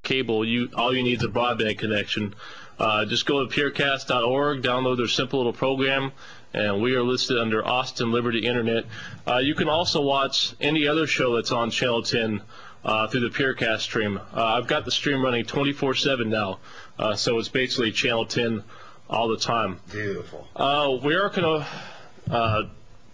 cable. All you need is a broadband connection. Just go to peercast.org, download their simple little program, and we are listed under Austin Liberty Internet. You can also watch any other show that's on Channel 10 through the Peercast stream. I've got the stream running 24/7 now, so it's basically Channel 10 all the time. Beautiful. We are going to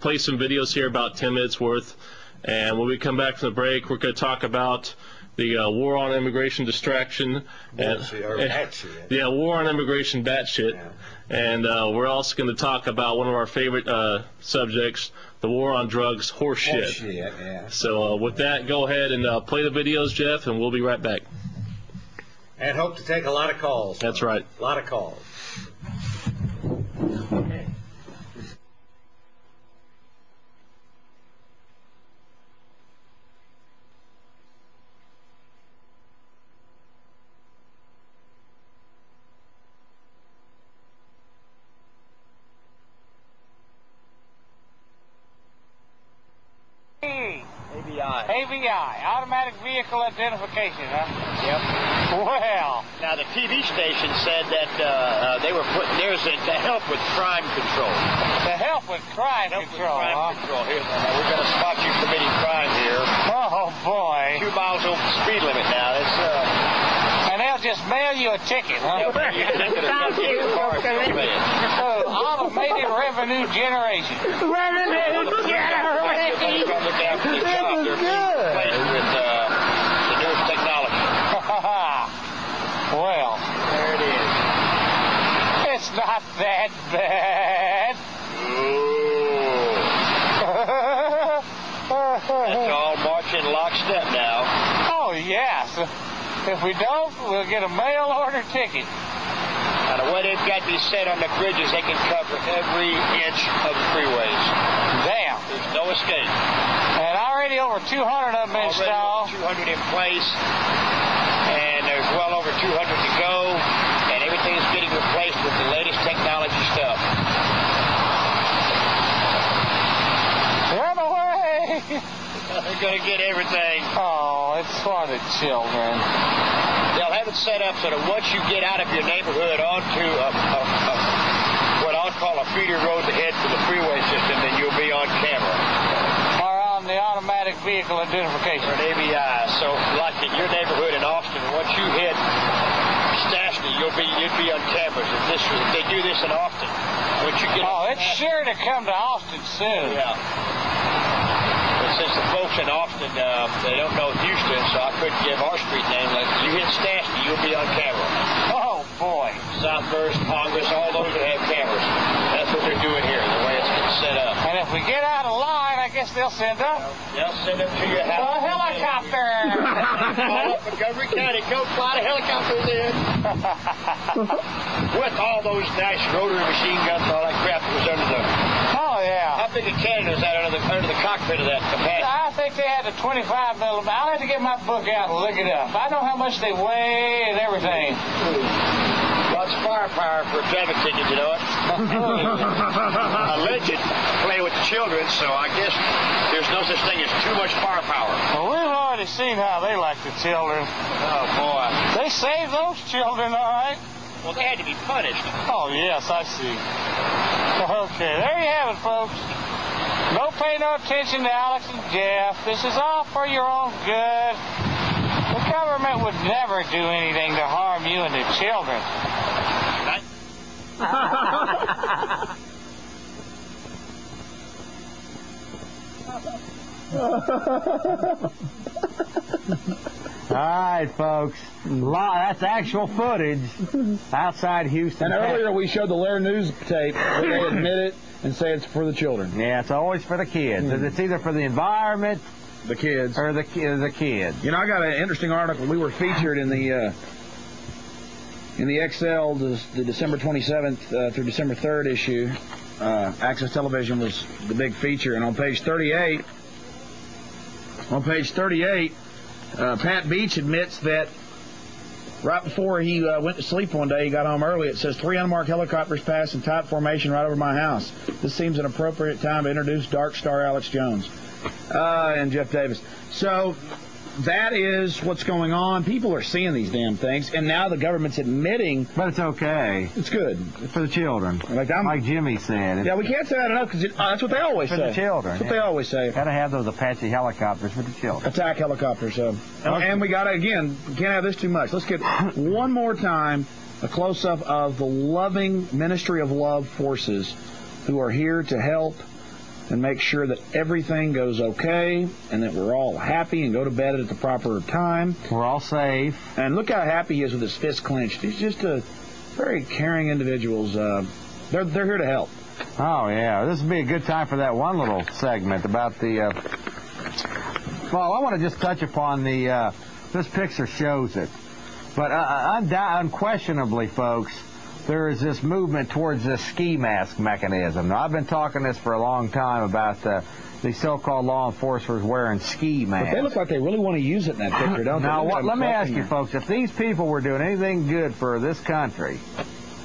play some videos here, about 10 minutes worth, and when we come back from the break, we're going to talk about the war on immigration distraction. Yeah, war on immigration batshit. Yeah. And we're also going to talk about one of our favorite subjects, the war on drugs, horseshit. Yeah. So with that, go ahead and play the videos, Jeff, and we'll be right back. And hope to take a lot of calls. That's right. A lot of calls. Okay. AVI, automatic vehicle identification, huh? Yep. Well. Now, the TV station said that they were putting theirs in to help with crime control. To help with crime control, Here, we're going to spot you committing crime here. Oh, boy. 2 miles over the speed limit now. It's, and they'll just mail you a ticket, huh? Automated revenue generation. Revenue generation. This is good. With the newest technology. Well, there it is. It's not that bad. That's all marching lockstep now. Oh, yes. If we don't, we'll get a mail order ticket. Now, the way they've got these set on the bridges, they can cover every inch of the freeways. Damn. There's no escape. And already over 200 of them installed. 200 in place, and there's well over 200 to go, and everything's getting replaced with the latest technology stuff. Run away! They're going to get everything. Oh, it's for the children. They'll have it set up so that once you get out of your neighborhood onto what I'll call a feeder road to head for the freeway system, then you'll be on camera. Or on the automatic vehicle identification. Or an AVI. So, like in your neighborhood in Austin, once you hit Stastny, you'd be on cameras. If they do this in Austin, once you get it's sure to come to Austin soon. Yeah. Since the folks in Austin, they don't know Houston, so I couldn't give our street name. Like, you hit Stastny, you'll be on camera. Oh, boy. Southburst, Congress, all those that have cameras. That's what they're doing here, the way it's been set up. And if we get out of line, I guess they'll send up. They'll send up to your house. A helicopter! All up Montgomery County. Go fly the helicopters in. With all those nice rotary machine guns and all that crap that was under the... Oh, yeah. How big a cannon is that under the cockpit of that Apache? I think they had a 25 millimeter. I'll have to get my book out and look it up. I know how much they weigh and everything. Lots of firepower for a traffic ticket, you know it? A legend play with the children, so I guess there's no such thing as too much firepower. Well, we've already seen how they like the children. Oh, boy. They saved those children, all right. Well, they had to be punished. Oh, yes, I see. Okay, there you have it, folks. Don't pay no attention to Alex and Jeff. This is all for your own good. The government would never do anything to harm you and the children. All right, folks. That's actual footage outside Houston. And earlier we showed the Lair News tape where they admit it and say it's for the children. Yeah, it's always for the kids. It's either for the environment, the kids, or the kids. You know, I got an interesting article. We were featured in the XL, the December 27th through December 3rd issue. Access Television was the big feature, and on page 38. Pat Beach admits that right before he went to sleep one day, he got home early. It says 3 unmarked helicopters passed in tight formation right over my house. This seems an appropriate time to introduce Dark Star Alex Jones and Jeff Davis. So that is what's going on. People are seeing these damn things, and now the government's admitting. But it's okay. It's good. For the children. Like Jimmy said. Yeah, we can't say that enough because that's what they always say. For the children. That's what they always say. Got to have those Apache helicopters for the children. Attack helicopters. And we got to, again, we can't have this too much. Let's get one more time a close-up of the loving Ministry of Love forces who are here to help and make sure that everything goes okay and that we're all happy and go to bed at the proper time. We're all safe. And look how happy he is with his fist clenched. He's just a very caring individuals. They're here to help. Oh, yeah. This would be a good time for that one little segment about the... well, I want to just touch upon the... this picture shows it. But unquestionably, folks, there is this movement towards this ski mask mechanism. Now, I've been talking this for a long time about the so-called law enforcers wearing ski masks. But they look like they really want to use it in that picture, don't they? Now, let me ask you, folks, if these people were doing anything good for this country,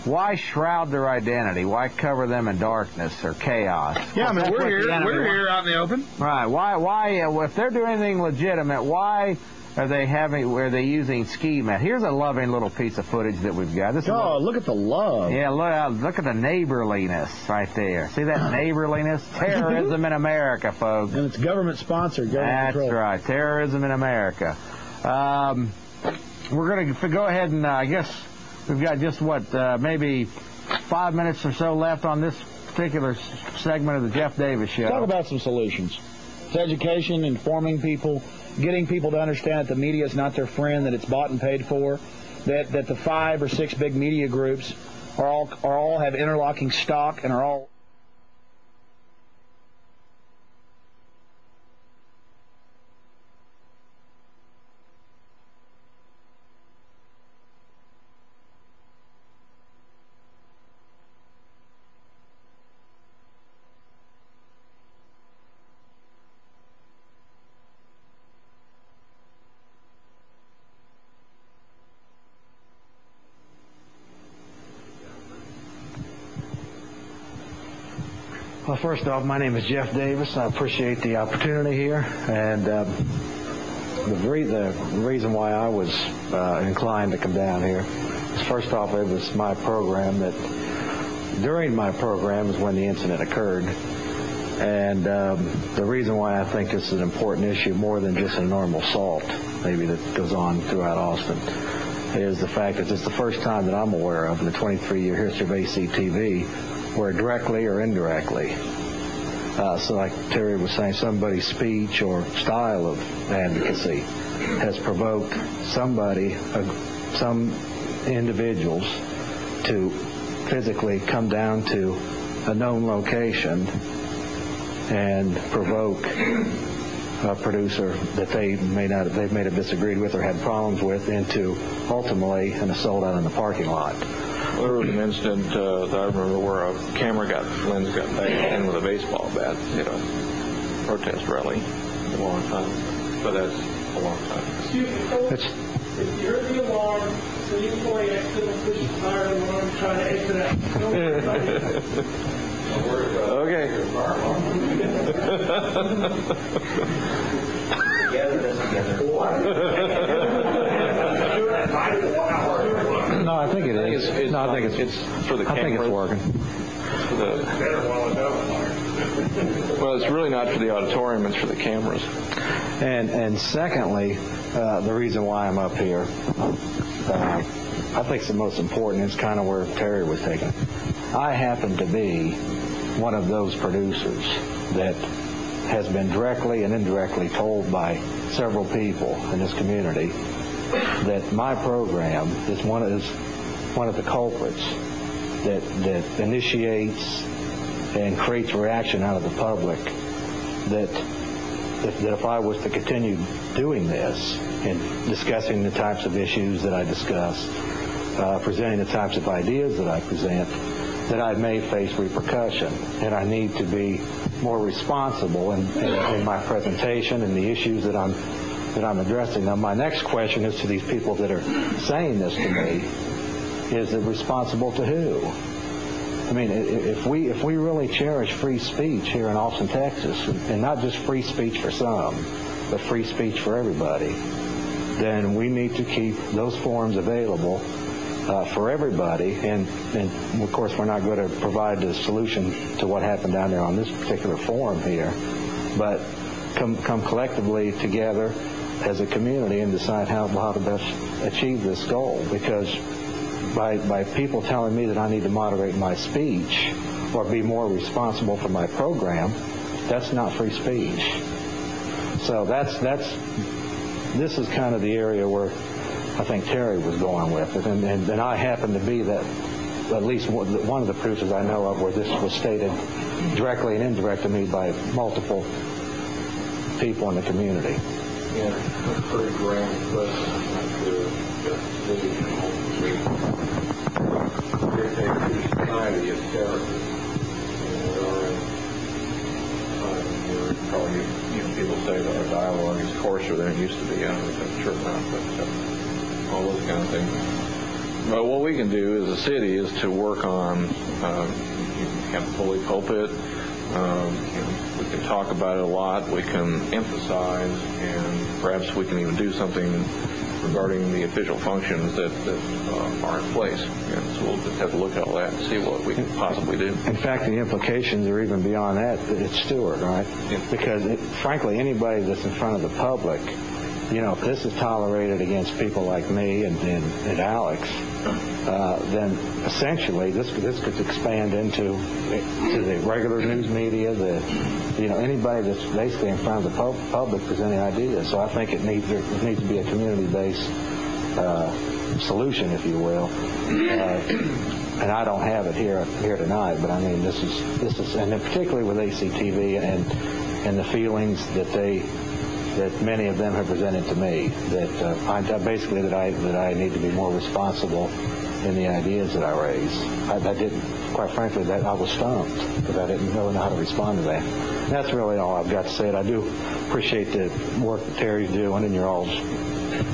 why shroud their identity? Why cover them in darkness or chaos? Yeah, I mean, we're here out in the open. Right. Why if they're doing anything legitimate, why are they using ski masks? Here's a loving little piece of footage that we've got. Look at the love. Yeah, look at the neighborliness right there. See that neighborliness? Terrorism in America, folks. And it's government-sponsored. That's right. Terrorism in America. We're going to go ahead and, I guess, we've got just, maybe 5 minutes or so left on this particular segment of the Jeff Davis Show. Talk about some solutions. It's education, informing people, getting people to understand that the media is not their friend, that it's bought and paid for, that the 5 or 6 big media groups are all have interlocking stock and are all... Well, first off, my name is Jeff Davis. I appreciate the opportunity here, and the reason why I was inclined to come down here is, first off, it was my program that during my program is when the incident occurred, and the reason why I think this is an important issue more than just a normal assault, maybe that goes on throughout Austin, is the fact that it's the first time that I'm aware of in the 23-year history of ACTV where directly or indirectly, so like Terry was saying, somebody's speech or style of advocacy has provoked some individuals to physically come down to a known location and provoke a producer that they may have disagreed with or had problems with into ultimately an assault out in the parking lot. There was an incident that I remember where a lens got banged in with a baseball bat, protest rally. A long time. But that's a long time. Excuse me, folks. If you heard the alarm, so you can play accident, push the fire alarm, try to exit out. Okay. No, I think it is. I think it's for the cameras. I think it's working. Well, it's really not for the auditorium, it's for the cameras. And secondly, the reason why I'm up here, I think it's the most important, is kind of where Terry was taken. I happen to be one of those producers that has been directly and indirectly told by several people in this community that my program is one of the culprits that initiates and creates reaction out of the public, that if I was to continue doing this and discussing the types of issues that I discuss, presenting the types of ideas that I present, that I may face repercussion, and I need to be more responsible in my presentation and the issues that I'm addressing. Now, my next question is to these people that are saying this to me: is it responsible to who? I mean, if we really cherish free speech here in Austin, Texas, and not just free speech for some, but free speech for everybody, then we need to keep those forums available for everybody. And of course, we're not going to provide the solution to what happened down there on this particular forum here, but come collectively together as a community and decide how to best achieve this goal. Because by people telling me that I need to moderate my speech or be more responsible for my program, that's not free speech. So this is kind of the area where I think Terry was going with it, and I happen to be that, at least one of the producers I know of where this was stated directly and indirectly to me by multiple people in the community. Yeah, that's pretty grand question. Society is therapy. Probably, people say that our dialogue is coarser than it used to be. I'm sure not, but all those kind of things. But what we can do as a city is to work on kind of bully pulpit. We can talk about it a lot. We can emphasize, and perhaps we can even do something regarding the official functions that are in place. And so we'll just have to look at all that and see what we can possibly do. In fact, the implications are even beyond that. It's Stewart, right? Yeah. Because, frankly, anybody that's in front of the public, if this is tolerated against people like me and Alex, then essentially this could expand into the regular news media, anybody that's basically in front of the public presenting ideas. So I think it needs to be a community-based solution, if you will. And I don't have it here tonight, but I mean this is, and then particularly with ACTV and the feelings that many of them have presented to me, that I need to be more responsible in the ideas that I raise. I didn't, quite frankly, that I was stumped because I didn't really know how to respond to that. And that's really all I've got to say. I do appreciate the work that Terry's doing and your all's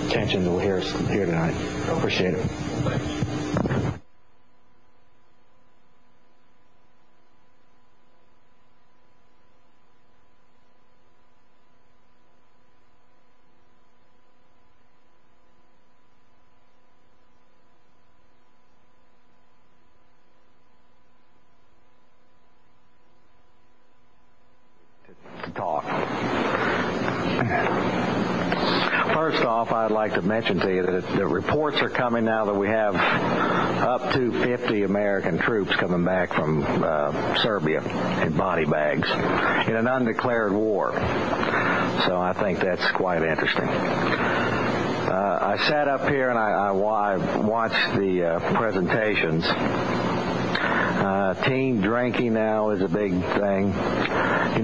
attention to here tonight. Appreciate it. Thanks. First off, I'd like to mention to you that the reports are coming now that we have up to 50 American troops coming back from Serbia in body bags in an undeclared war. So I think that's quite interesting. I sat up here and I watched the presentations. Teen drinking now is a big thing.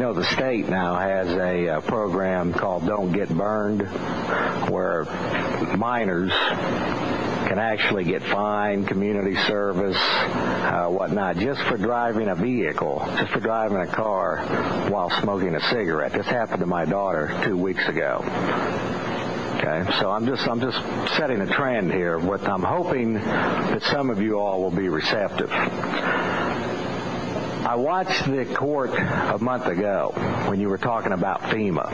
The state now has a program called Don't Get Burned, where minors can actually get fined, community service, whatnot, just for driving a vehicle, just for driving a car while smoking a cigarette. This happened to my daughter 2 weeks ago. Okay, so I'm just setting a trend here. What I'm hoping that some of you all will be receptive. I watched the court a month ago when you were talking about FEMA,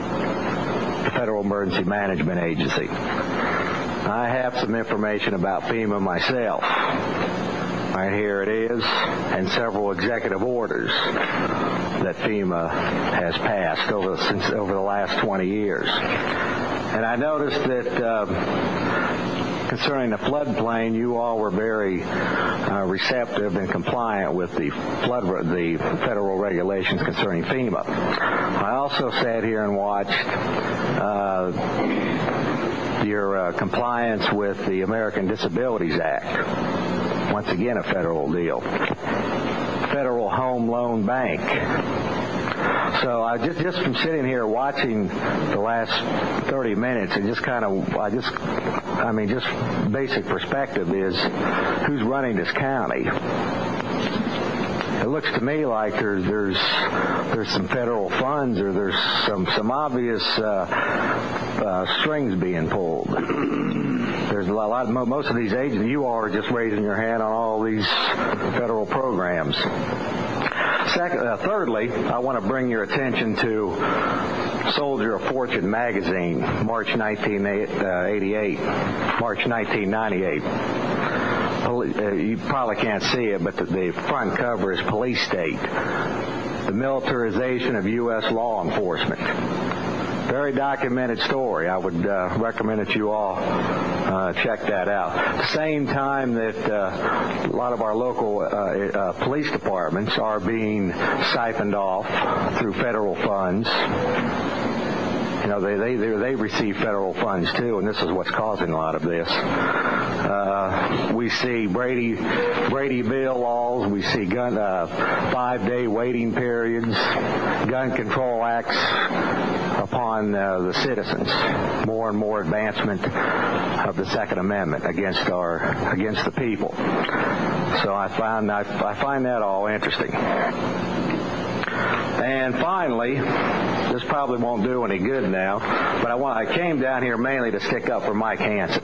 the Federal Emergency Management Agency. I have some information about FEMA myself. Right here it is, and several executive orders that FEMA has passed over the last 20 years. And I noticed that concerning the floodplain, you all were very receptive and compliant with the federal regulations concerning FEMA. I also sat here and watched your compliance with the American Disabilities Act. Once again, a federal deal. Federal Home Loan Bank. So I just from sitting here watching the last 30 minutes, and just basic perspective is who's running this county. It looks to me like there's some federal funds, or there's some obvious strings being pulled. There's most of these agents, you all are just raising your hand on all these federal programs. Thirdly, I want to bring your attention to Soldier of Fortune magazine, March 1988, March 1998. You probably can't see it, but the front cover is Police State, the militarization of U.S. law enforcement. Very documented story. I would recommend that you all check that out. At the same time that a lot of our local police departments are being siphoned off through federal funds. You know, they receive federal funds too, and this is what's causing a lot of this. We see Brady Bill laws. We see 5-day waiting periods, gun control acts upon the citizens. More and more advancement of the Second Amendment against the people. So I find that all interesting. And finally, this probably won't do any good now, but I came down here mainly to stick up for Mike Hansen.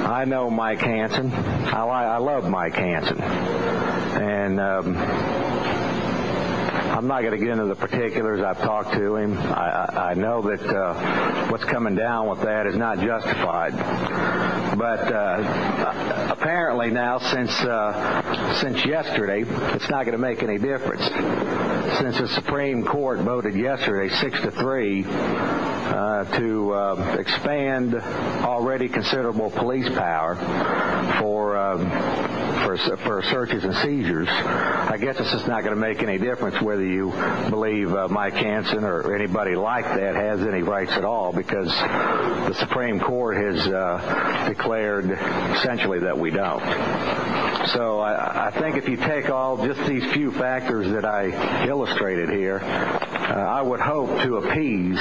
I know Mike Hansen. I love Mike Hansen. And I'm not going to get into the particulars. I've talked to him. I know that what's coming down with that is not justified. But apparently now, since yesterday, it's not going to make any difference. Since the Supreme Court voted yesterday 6-3 to expand already considerable police power for searches and seizures, I guess it's just not going to make any difference whether you believe Mike Hansen or anybody like that has any rights at all, because the Supreme Court has declared essentially that we don't. So I think if you take just these few factors that I illustrated here, I would hope to appease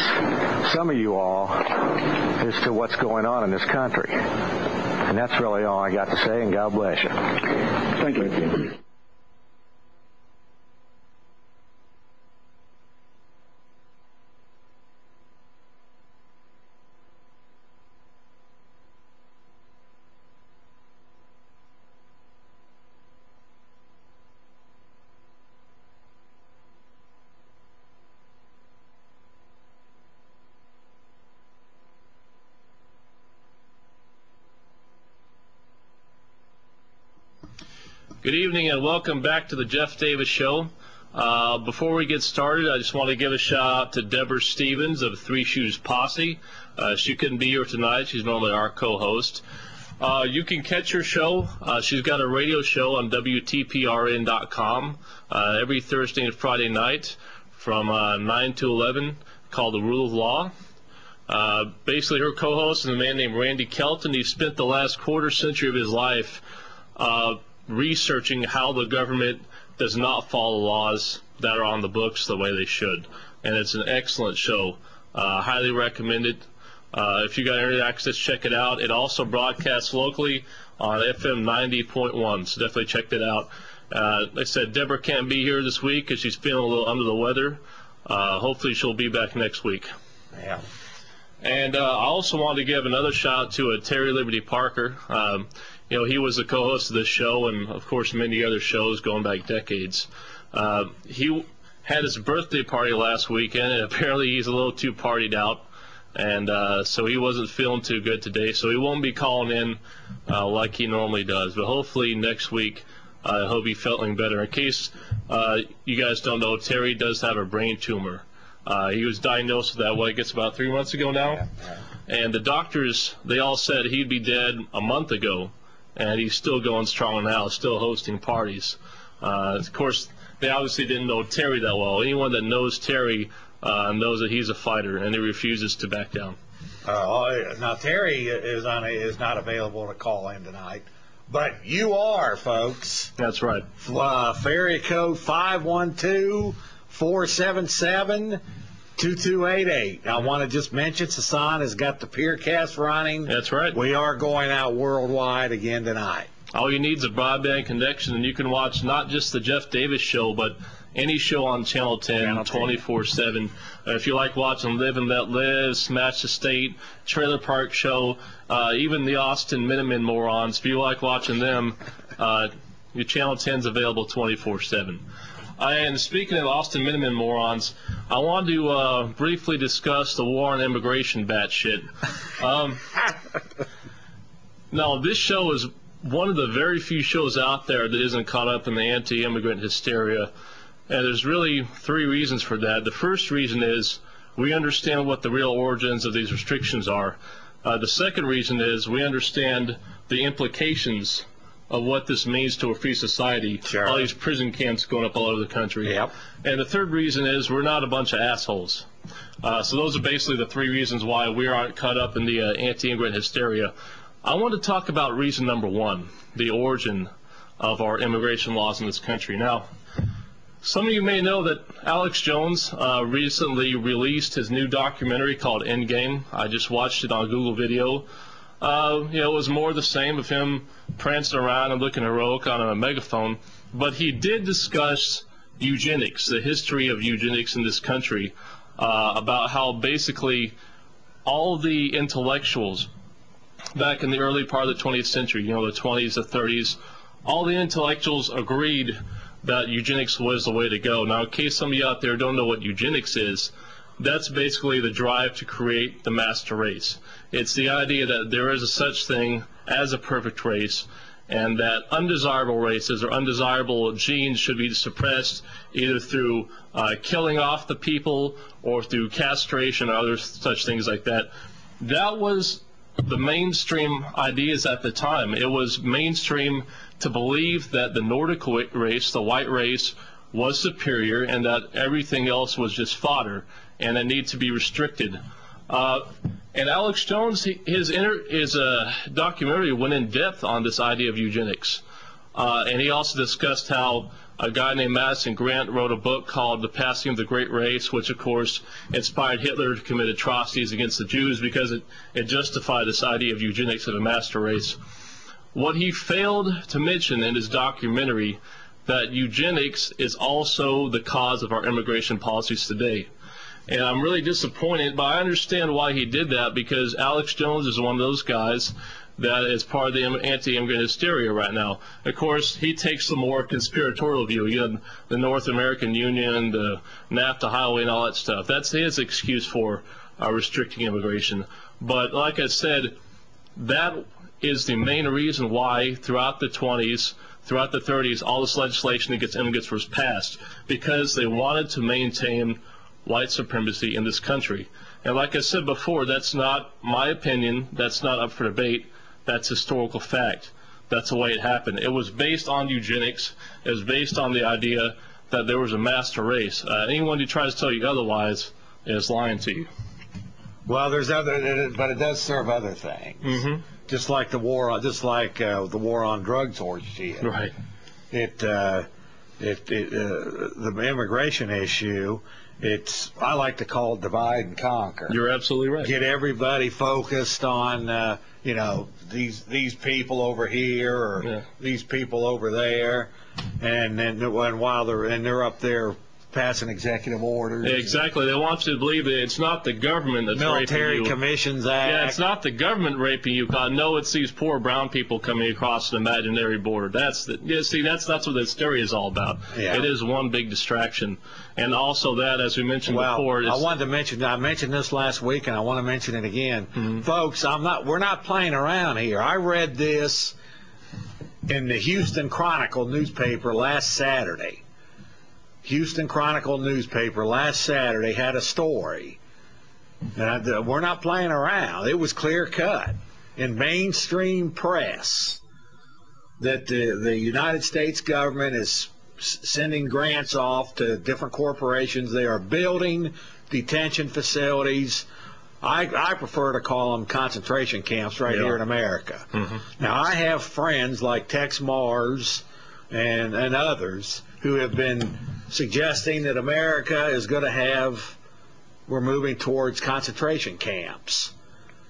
some of you all as to what's going on in this country. And that's really all I got to say, and God bless you. Thank you. Good evening and welcome back to the Jeff Davis Show. Before we get started, I just want to give a shout out to Deborah Stevens of Three Shoes Posse. She couldn't be here tonight. She's normally our co-host. You can catch her show. She's got a radio show on WTPRN.com every Thursday and Friday night from 9 to 11 called The Rule of Law. Basically, her co-host is a man named Randy Kelton. He spent the last quarter century of his life researching how the government does not follow laws that are on the books the way they should. And it's an excellent show. Highly recommend it. If you got internet access, check it out. It also broadcasts locally on FM 90.1, so definitely check that out. Like I said, Deborah can't be here this week because she's feeling a little under the weather. Hopefully she'll be back next week. Yeah. And I also wanted to give another shout out to Terry Liberty Parker. You know, he was the co-host of this show and, of course, many other shows going back decades. He had his birthday party last weekend, and apparently he's a little too partied out, and so he wasn't feeling too good today, so he won't be calling in like he normally does. But hopefully next week he'll be feeling better. In case you guys don't know, Terry does have a brain tumor. He was diagnosed with that, I guess about 3 months ago now. Yeah. And the doctors, they all said he'd be dead a month ago. And he's still going strong now, still hosting parties. Of course, they obviously didn't know Terry that well. Anyone that knows Terry knows that he's a fighter, and he refuses to back down. Now, Terry is not available to call in tonight, but you are, folks. That's right. Area code 512-477-2288. I want to just mention Sasan has got the Peercast running. That's right. We are going out worldwide again tonight. All you need is a broadband connection, and you can watch not just the Jeff Davis Show, but any show on Channel 10 24/7. If you like watching Live and Let Live, Smash the State, Trailer Park Show, even the Austin Minutemen morons, if you like watching them, your Channel 10's available 24/7. And speaking of Austin Minutemen morons, I want to briefly discuss the war on immigration batshit. Now, this show is one of the very few shows out there that isn't caught up in the anti-immigrant hysteria. And there's really 3 reasons for that. The first reason is we understand what the real origins of these restrictions are. The second reason is we understand the implications of what this means to a free society. Sure. All these prison camps going up all over the country. Yep. And the third reason is we're not a bunch of assholes. So those are basically the 3 reasons why we aren't caught up in the anti-immigrant hysteria. I want to talk about reason number 1, the origin of our immigration laws in this country. Now, some of you may know that Alex Jones recently released his new documentary called Endgame. I just watched it on Google Video. It was more the same of him prancing around and looking heroic on a megaphone. But he did discuss eugenics, the history of eugenics in this country, about how basically all the intellectuals back in the early part of the 20th century, the 20s, the 30s, all the intellectuals agreed that eugenics was the way to go. Now, in case some of you out there don't know what eugenics is, that's basically the drive to create the master race. It's the idea that there is a such thing as a perfect race, and that undesirable races or undesirable genes should be suppressed either through killing off the people or through castration or other such things like that. That was the mainstream ideas at the time. It was mainstream to believe that the Nordic race, the white race, was superior and that everything else was just fodder and it needed to be restricted. And Alex Jones, his documentary went in depth on this idea of eugenics. And he also discussed how a guy named Madison Grant wrote a book called The Passing of the Great Race, which, of course, inspired Hitler to commit atrocities against the Jews because it justified this idea of eugenics of a master race. What he failed to mention in his documentary, that eugenics is also the cause of our immigration policies today. And I'm really disappointed, but I understand why he did that, because Alex Jones is one of those guys that is part of the anti-immigrant hysteria right now. Of course, he takes the more conspiratorial view. You know, the North American Union, the NAFTA highway, and all that stuff. That's his excuse for restricting immigration. But like I said, that is the main reason why throughout the 20s, throughout the 30s, all this legislation against immigrants was passed, because they wanted to maintain white supremacy in this country. And like I said before, that's not my opinion. That's not up for debate. That's historical fact. That's the way it happened. It was based on eugenics. It was based on the idea that there was a master race. Anyone who tries to tell you otherwise is lying to you. Well, there's other, but it does serve other things. Mm-hmm. Just like the war on drugs orgy. Right. The immigration issue. I like to call it divide and conquer. You're absolutely right. Get everybody focused on, these people over here or these people over there, and while they're up there passing executive orders. Exactly. They want you to believe that it's not the government that's raping you. Military Commissions Act. Yeah, it's not the government raping you. No, it's these poor brown people coming across an imaginary border. That's what the hysteria is all about. Yeah. It is one big distraction. And also that, as we mentioned before, I mentioned this last week, and I want to mention it again. Mm-hmm. Folks, we're not playing around here. I read this in the Houston Chronicle newspaper last Saturday. Houston Chronicle newspaper last Saturday had a story. And we're not playing around. It was clear cut in mainstream press that the United States government is sending grants off to different corporations. They are building detention facilities. I prefer to call them concentration camps right here in America. Mm-hmm. Now, I have friends like Tex Mars and others who have been suggesting that America is going to we're moving towards concentration camps.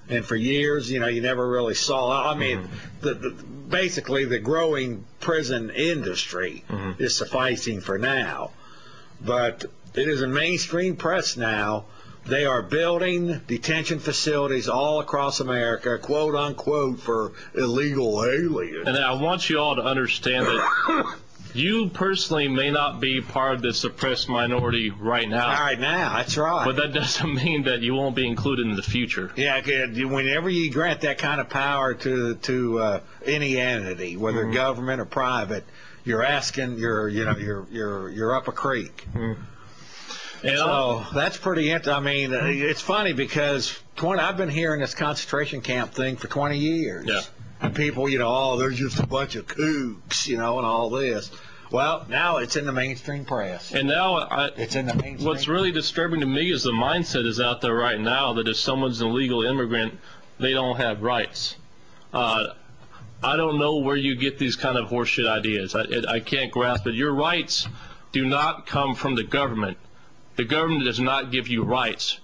And for years, you never really saw. I mean, basically the growing prison industry is sufficing for now. But it is in mainstream press now. They are building detention facilities all across America, quote unquote, for illegal aliens. And I want you all to understand that You personally may not be part of the suppressed minority right now. Right now, that's right. But that doesn't mean that you won't be included in the future. Yeah, whenever you grant that kind of power to any entity, whether government or private, you're asking, you're up a creek. And so that's pretty interesting. I mean, it's funny because I've been hearing this concentration camp thing for 20 years. Yeah. And people, they're just a bunch of kooks, and all this. Well, now it's in the mainstream press. And now it's in the mainstream. What's really disturbing to me is the mindset is out there right now that if someone's an illegal immigrant, they don't have rights. I don't know where you get these kind of horseshit ideas. I can't grasp it. Your rights do not come from the government. The government does not give you rights.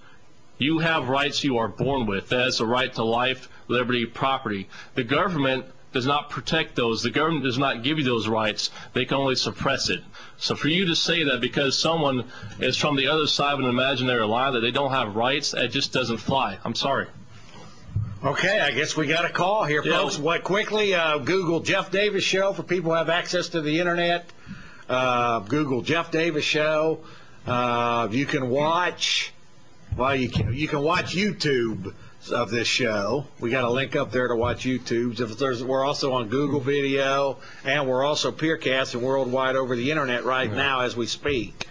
You have rights you are born with. That is the right to life, liberty, property. The government does not protect those. The government does not give you those rights. They can only suppress it. So for you to say that because someone is from the other side of an imaginary line that they don't have rights, that just doesn't fly. I'm sorry. Okay, I guess we got a call here, folks. Quickly, Google Jeff Davis Show for people who have access to the Internet. Google Jeff Davis Show. You can watch, you can watch YouTube of this show. We got a link up there to watch YouTube. We're also on Google Video, and we're also peercasting worldwide over the Internet right now as we speak.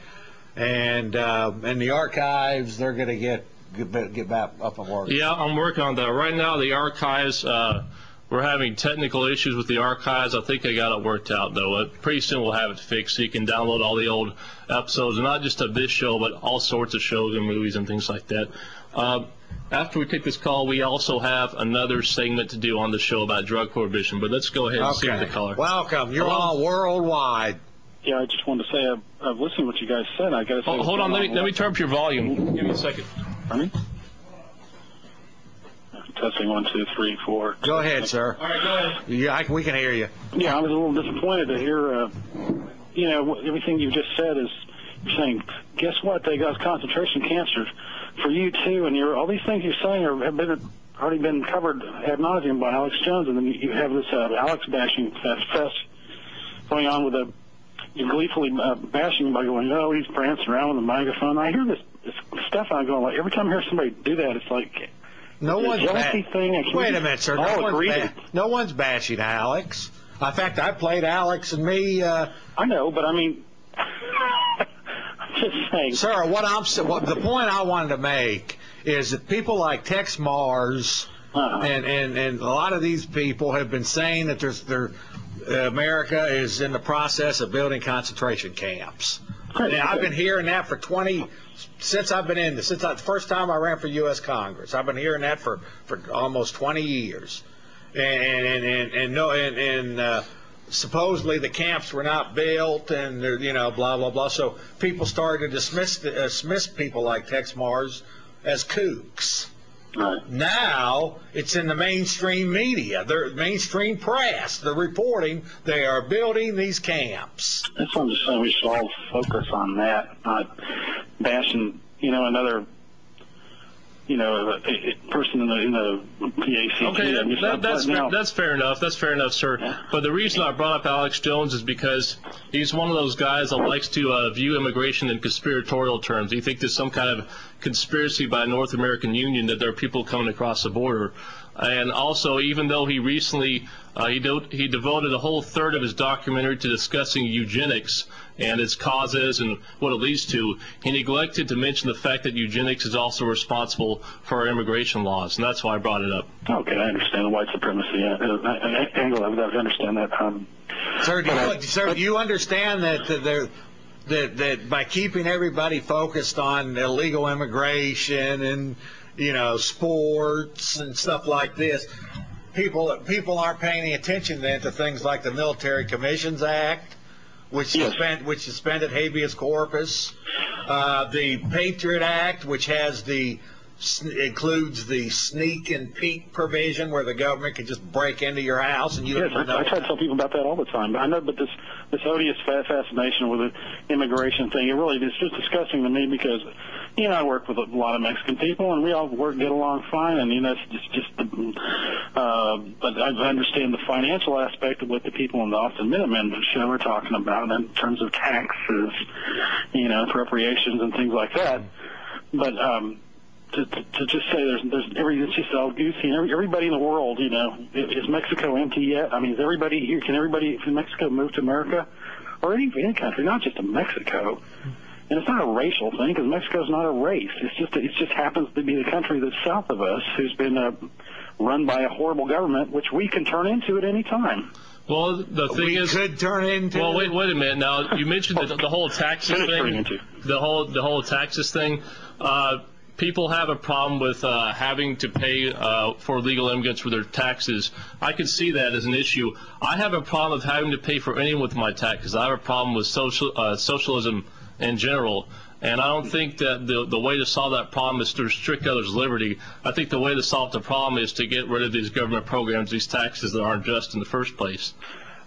And the archives, they're going to get back up and working. Yeah, I'm working on that. Right now, the archives, we're having technical issues with the archives. I think I got it worked out, though. Pretty soon we'll have it fixed so you can download all the old episodes, not just of this show, but all sorts of shows and movies and things like that. After we take this call, we also have another segment to do on the show about drug prohibition, but let's go ahead and see the caller. Welcome. You're on worldwide. Yeah, I just wanted to say I've listened to what you guys said. I got to say, hold on, let me turn up your volume. Give me a second. Pardon me? Testing 1, 2, 3, 4. Go ahead, sir. All right, go ahead. Yeah, we can hear you. Yeah, I was a little disappointed to hear, everything you just said is you're saying, guess what? They got concentration camps for you too, and all these things you're saying have already been covered ad nauseum by Alex Jones, and then you have this Alex bashing fest going on with you gleefully bashing him by going, oh, he's prancing around with a microphone. I hear this stuff, and I go, like, every time I hear somebody do that, it's like no one's thing. Wait a minute, sir. No one's bashing Alex. In fact, I played Alex and me. I know, but I mean, I'm just saying. Sir, the point I wanted to make is that people like Tex Mars and a lot of these people have been saying that America is in the process of building concentration camps. Now, I've been hearing that since I've been in this, since the first time I ran for U.S. Congress. I've been hearing that for almost 20 years. And supposedly the camps were not built, and blah blah blah. So people started to dismiss people like Tex Mars as kooks. Right. Now it's in the mainstream media, the mainstream press. They're reporting they are building these camps. That's what I'm just saying. We should all focus on that, not bashing, another, a person in the PACT. Okay, that's fair enough. That's fair enough, sir. Yeah. But the reason I brought up Alex Jones is because he's one of those guys that likes to view immigration in conspiratorial terms. You think there's some kind of conspiracy by North American Union that there are people coming across the border. And also, even though he recently he devoted a whole third of his documentary to discussing eugenics and its causes and what it leads to, he neglected to mention the fact that eugenics is also responsible for our immigration laws, and that's why I brought it up. Okay, I understand the white supremacy angle. I understand that. Sir, do you understand that by keeping everybody focused on illegal immigration and sports and stuff like this, people aren't paying any attention then to things like the Military Commissions Act, which suspended habeas corpus, the Patriot Act, which includes the sneak and peek provision where the government can just break into your house and you don't know. I try to tell people about that all the time. I know, but this odious fascination with the immigration thing, it's just disgusting to me because you know, I work with a lot of Mexican people, and we all get along fine. And you know, it's just but I understand the financial aspect of what the people in the Austin Minutemen show are talking about in terms of taxes, you know, appropriations and things like that. But to just say it's just all goosey. And everybody in the world, you know, is Mexico empty yet? I mean, is everybody here? Can everybody from Mexico move to America, or any country, not just to Mexico? And it's not a racial thing, because Mexico's not a race. It just happens to be the country that's south of us, who's been run by a horrible government, which we can turn into at any time. Well, the thing is, could turn into. Well, wait a minute. Now, you mentioned the whole taxes thing. The whole taxes thing. People have a problem with having to pay for legal immigrants for their taxes. I can see that as an issue. I have a problem with having to pay for anyone with my taxes. I have a problem with socialism in general. And I don't think that the way to solve that problem is to restrict others' liberty. I think the way to solve the problem is to get rid of these government programs, these taxes that aren't just in the first place.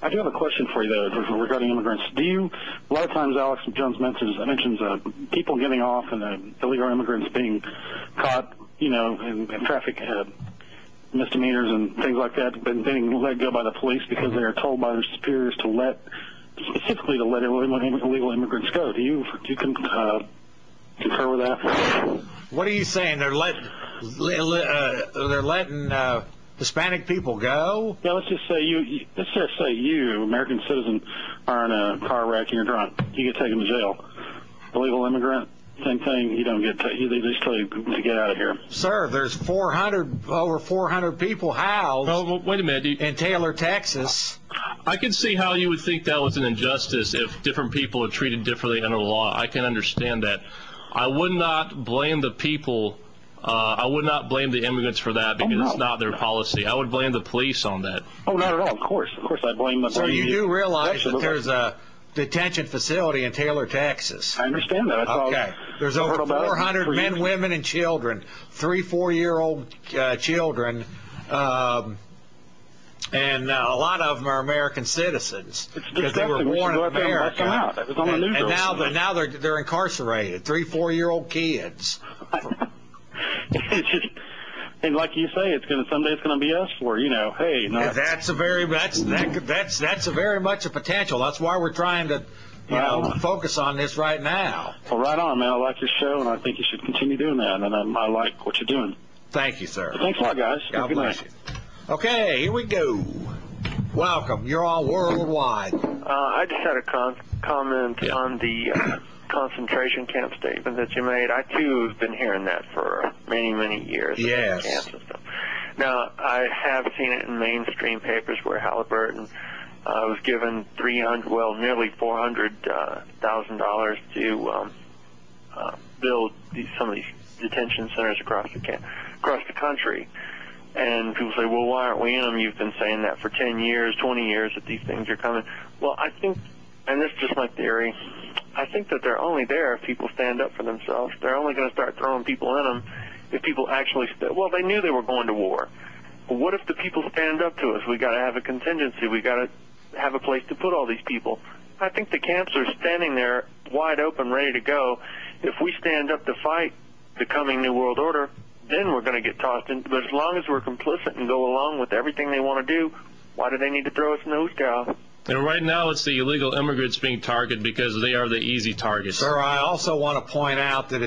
I do have a question for you, though, regarding immigrants. A lot of times Alex Jones mentions people getting off and illegal immigrants being caught, you know, in traffic misdemeanors and things like that, but being let go by the police because they are told by their superiors specifically to let illegal immigrants go. Do you concur with that? What are you saying? They're letting Hispanic people go? Yeah, let's just say you, American citizen, are in a car wreck and you're drunk. You get taken to jail. Illegal immigrant, same thing. You don't get. They just tell you to get out of here. Sir, there's over 400 people housed. Oh, wait a minute. In Taylor, Texas. I can see how you would think that was an injustice if different people are treated differently under the law. I can understand that. I would not blame the people. I would not blame the immigrants for that because it's not their policy. I would blame the police on that. Oh, not at all. Of course, I blame them. So you do realize that there's a detention facility in Taylor, Texas? I understand that. Okay. There's over 400 men, women, and children, 3-4-year-old children, and a lot of them are American citizens because they were born in America. And now they're incarcerated, 3-4-year-old kids. It's just, and like you say, someday it's going to be us for, you know, hey. No. That's a very much a potential. That's why we're trying to, you know, focus on this right now. Well, right on, man. I like your show, and I think you should continue doing that. And I like what you're doing. Thank you, sir. Thanks a lot, guys. God bless you. Okay, here we go. Welcome. You're on Worldwide. I just had a comment on the concentration camp statement that you made. I, too, have been hearing that for many, many years. Yes. Camps and stuff. Now, I have seen it in mainstream papers where Halliburton was given nearly $400,000 to build some of these detention centers across the country. And people say, well, why aren't we in them? You've been saying that for 10 years, 20 years that these things are coming. Well, I think, and this is just my theory, I think that they're only there if people stand up for themselves. They're only going to start throwing people in them if people actually they knew they were going to war. But what if the people stand up to us? We got to have a contingency. We got to have a place to put all these people. I think the camps are standing there wide open, ready to go. If we stand up to fight the coming New World Order, then we're going to get tossed in. But as long as we're complicit and go along with everything they want to do, why do they need to throw us in the hoosegow? And right now it's the illegal immigrants being targeted because they are the easy targets. Sir, I also want to point out that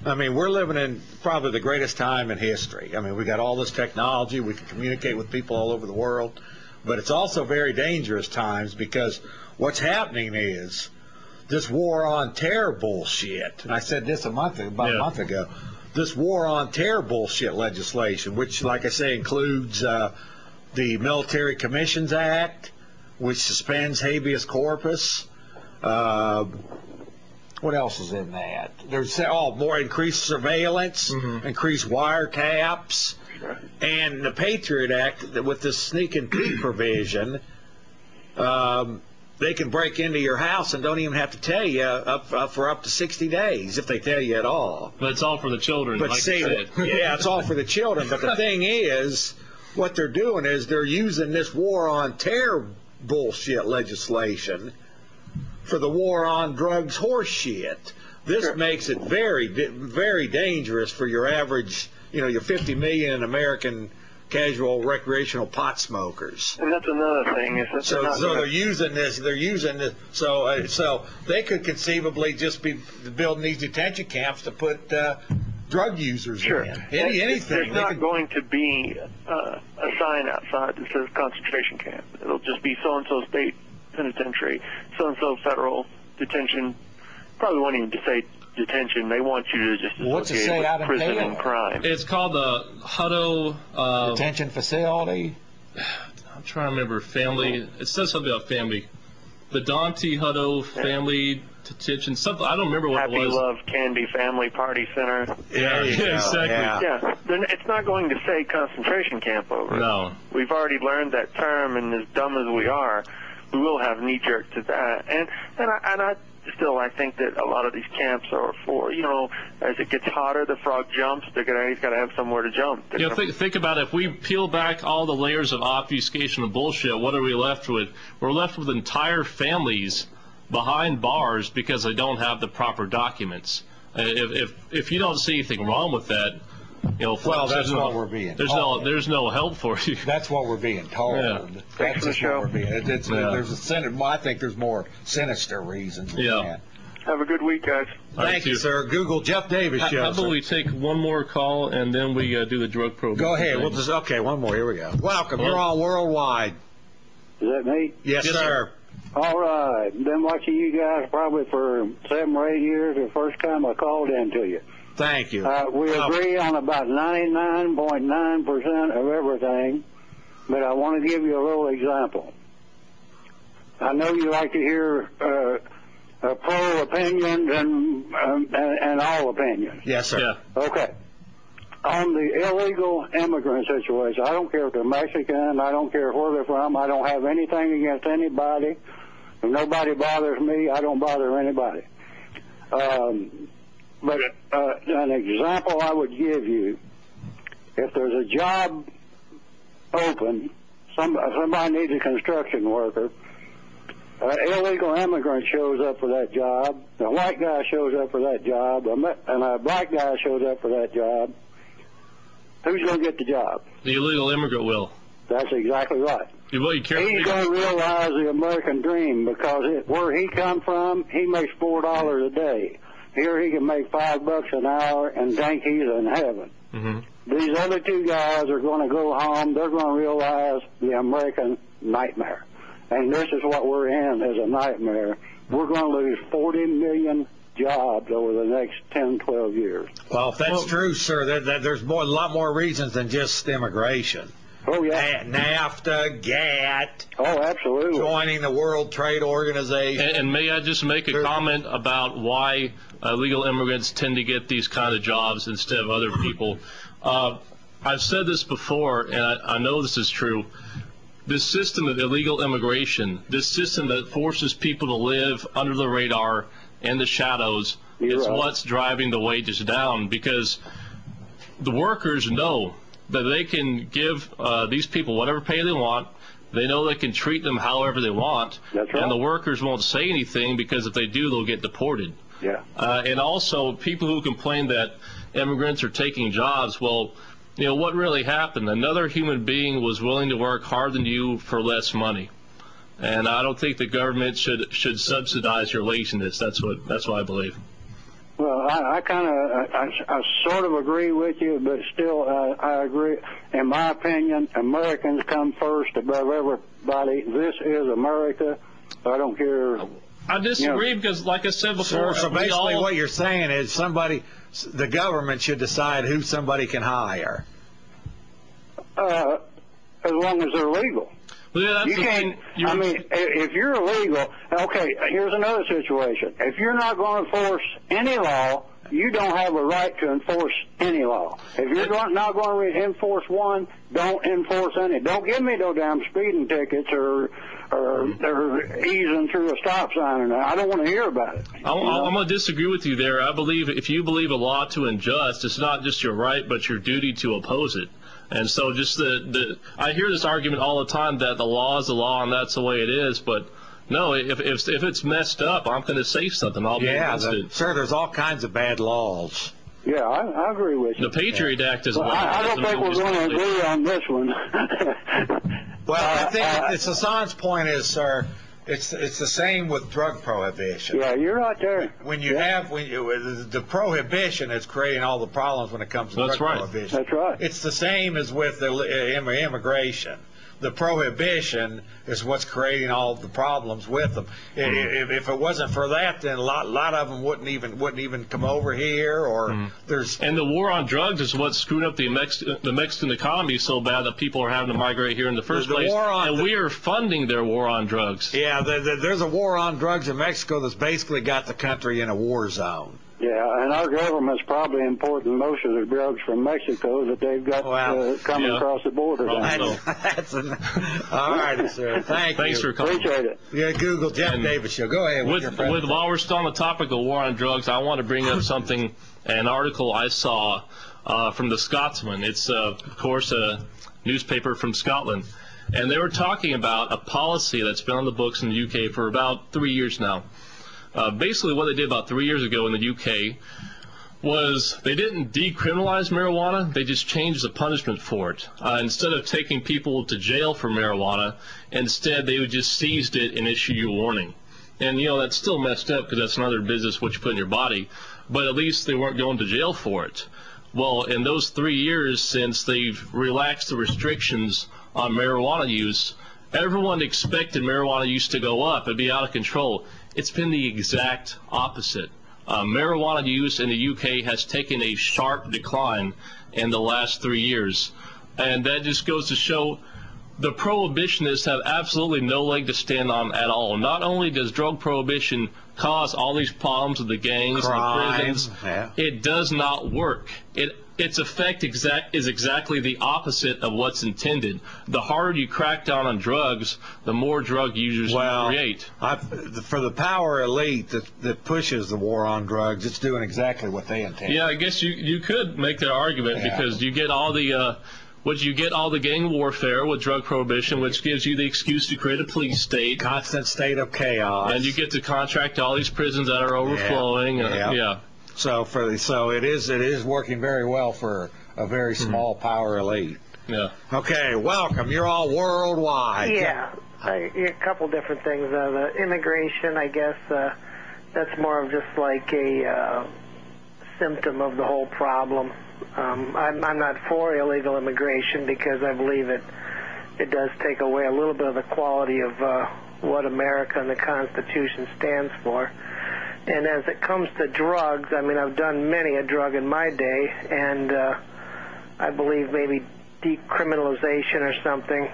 we're living in probably the greatest time in history. I mean, we got all this technology. We can communicate with people all over the world. But it's also very dangerous times because what's happening is this war on terror bullshit. And I said this about a month ago. This war on terror bullshit legislation, which, like I say, includes the Military Commissions Act, which suspends habeas corpus. What else is in that? There's more increased surveillance, increased wiretaps, and the Patriot Act with this sneak and peek provision. They can break into your house and don't even have to tell you for up to 60 days, if they tell you at all. But it's all for the children. But it's all for the children. But the thing is, what they're doing is they're using this war on terror bullshit legislation for the war on drugs horse shit. this makes it very, very dangerous for your average, your 50 million American casual recreational pot smokers. And that's another thing. Is that they're using this. So they could conceivably just be building these detention camps to put drug users in. Anything. There's not going to be a sign outside that says concentration camp. It'll just be so-and-so state penitentiary, so-and-so federal detention. Probably won't even say detention. They want you to just associate with prison and crime. It's called the Hutto detention facility. I'm trying to remember family. It says something about family. The Dante Hutto family detention. Something I don't remember what Happy it was. Love Candy Family Party Center. Yeah, exactly. Yeah, it's not going to say concentration camp over it. No. We've already learned that term, and as dumb as we are, we will have knee-jerk to that. And I think that a lot of these camps are for, as it gets hotter, the frog jumps. He's got to have somewhere to jump. Think about it. If we peel back all the layers of obfuscation and bullshit, what are we left with? We're left with entire families behind bars because they don't have the proper documents. If you don't see anything wrong with that, that's what we're being told. There's no help for you. That's what we're being told. Yeah. That's just what we're being. There's I think there's more sinister reasons than that. Have a good week, guys. Thank you, sir. Google Jeff Davis show. How about we take one more call and then we do the drug program? Go ahead. One more. Here we go. Welcome. You're on Worldwide. Is that me? Yes, sir. All right. Been watching you guys probably for 7 or 8 years. The first time I called in to you. Thank you. We agree on about 99.9% of everything, but I want to give you a little example. I know you like to hear pro opinions and all opinions. Yes, sir. Yeah. Okay. On the illegal immigrant situation, I don't care if they're Mexican, I don't care where they're from, I don't have anything against anybody. If nobody bothers me, I don't bother anybody. But an example I would give you, if there's a job open, somebody needs a construction worker, an illegal immigrant shows up for that job, a white guy shows up for that job, and a black guy shows up for that job, who's going to get the job? The illegal immigrant will. That's exactly right. He's going to realize the American dream because where he come from, he makes $4 a day. Here he can make $5 an hour and think he's in heaven. Mm-hmm. These other two guys are going to go home. They're going to realize the American nightmare. And this is what we're in as a nightmare. We're going to lose 40 million jobs over the next 10, 12 years. Well, if that's true, sir, there's a lot more reasons than just immigration. Oh, yeah. NAFTA, GATT. Oh, absolutely. Joining the World Trade Organization. And may I just make a comment about why illegal immigrants tend to get these kind of jobs instead of other people? I've said this before, and I know this is true. This system of illegal immigration, this system that forces people to live under the radar in the shadows, is what's driving the wages down, because the workers know that they can give these people whatever pay they want. They know they can treat them however they want. That's right. And the workers won't say anything because if they do, they'll get deported. Yeah. And also, people who complain that immigrants are taking jobs, well, what really happened? Another human being was willing to work harder than you for less money. And I don't think the government should subsidize your laziness. That's what I believe. Well, I sort of agree with you, but still I agree. In my opinion, Americans come first above everybody. This is America. I don't care. I disagree because, like I said before, so basically what you're saying is the government should decide who somebody can hire. As long as they're legal. Well, yeah, you can't. I mean, if you're illegal, okay. Here's another situation. If you're not going to enforce any law, you don't have a right to enforce any law. If you're not going to enforce one, don't enforce any. Don't give me no damn speeding tickets or easing through a stop sign. I don't want to hear about it. I'm going to disagree with you there. I believe if you believe a law to unjust, it's not just your right, but your duty to oppose it. And so just I hear this argument all the time that the law is the law and that's the way it is, but No, if it's messed up, I'm going to say something. I'll be against it. Sir, there's all kinds of bad laws. Yeah, I agree with you. The Patriot Act is one. I don't think we're going to agree on this one. Well, I think it's Hassan's point is, sir, it's the same with drug prohibition. Yeah, you're right there. When you have the prohibition is creating all the problems when it comes to drug prohibition. That's right. It's the same as with the immigration. The prohibition is what's creating all the problems with them. If it wasn't for that, then a lot of them wouldn't even come over here. Or there's and the war on drugs is what's screwing up the Mexican economy so bad that people are having to migrate here in the first place. And we are funding their war on drugs. Yeah, there's a war on drugs in Mexico that's basically got the country in a war zone. Yeah, and our government's probably importing most of the drugs from Mexico that they've got coming across the border. All right, sir. Thanks for calling. Appreciate it. Yeah, Google Jeff Davis Show. Go ahead. While we're still on the topic of war on drugs, I want to bring up an article I saw from the Scotsman. It's, of course, a newspaper from Scotland. And they were talking about a policy that's been on the books in the UK for about 3 years now. Basically, what they did about 3 years ago in the UK was they didn't decriminalize marijuana, they just changed the punishment for it. Instead of taking people to jail for marijuana, instead they would just seized it and issue you a warning. And, that's still messed up because that's another business what you put in your body, but at least they weren't going to jail for it. Well, in those 3 years since they've relaxed the restrictions on marijuana use, everyone expected marijuana use to go up and be out of control. It's been the exact opposite. Marijuana use in the UK has taken a sharp decline in the last 3 years. And that just goes to show the prohibitionists have absolutely no leg to stand on at all. Not only does drug prohibition cause all these problems with the gangs and the prisons, it does not work. Its effect is exactly the opposite of what's intended. The harder you crack down on drugs, the more drug users you create. For the power elite that pushes the war on drugs, it's doing exactly what they intend. Yeah, I guess you could make that argument because you get all the gang warfare with drug prohibition, which gives you the excuse to create a police state. Constant state of chaos. And you get to contract all these prisons that are overflowing. So it is working very well for a very small power elite. Yeah. Okay, welcome. You're all worldwide. Yeah. A couple different things. The immigration, I guess, that's more of just like a symptom of the whole problem. I'm not for illegal immigration because I believe it does take away a little bit of the quality of what America and the Constitution stands for. And as it comes to drugs, I mean, I've done many a drug in my day, and I believe maybe decriminalization or something,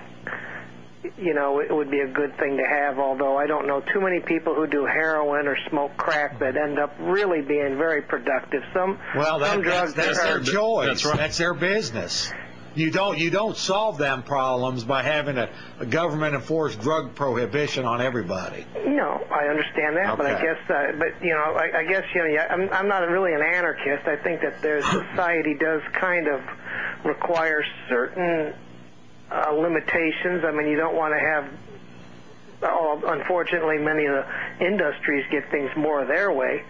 it would be a good thing to have, although I don't know too many people who do heroin or smoke crack that end up really being very productive. Some drugs that's their choice. That's right. That's their business. You don't solve them problems by having a government enforced drug prohibition on everybody. No, I understand that, but I guess, I'm not really an anarchist. I think that society does kind of require certain limitations. I mean, you don't want to have. Unfortunately, many of the industries get things more their way.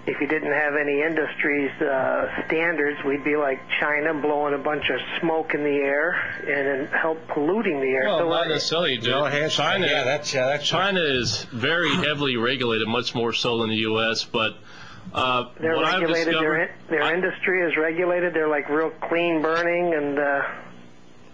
If you didn't have any industries standards, we'd be like China, blowing a bunch of smoke in the air and help polluting the air. Well, not necessarily, dude. China is very heavily regulated, much more so than the U.S., but they're regulated. Their industry is regulated. They're like real clean burning and...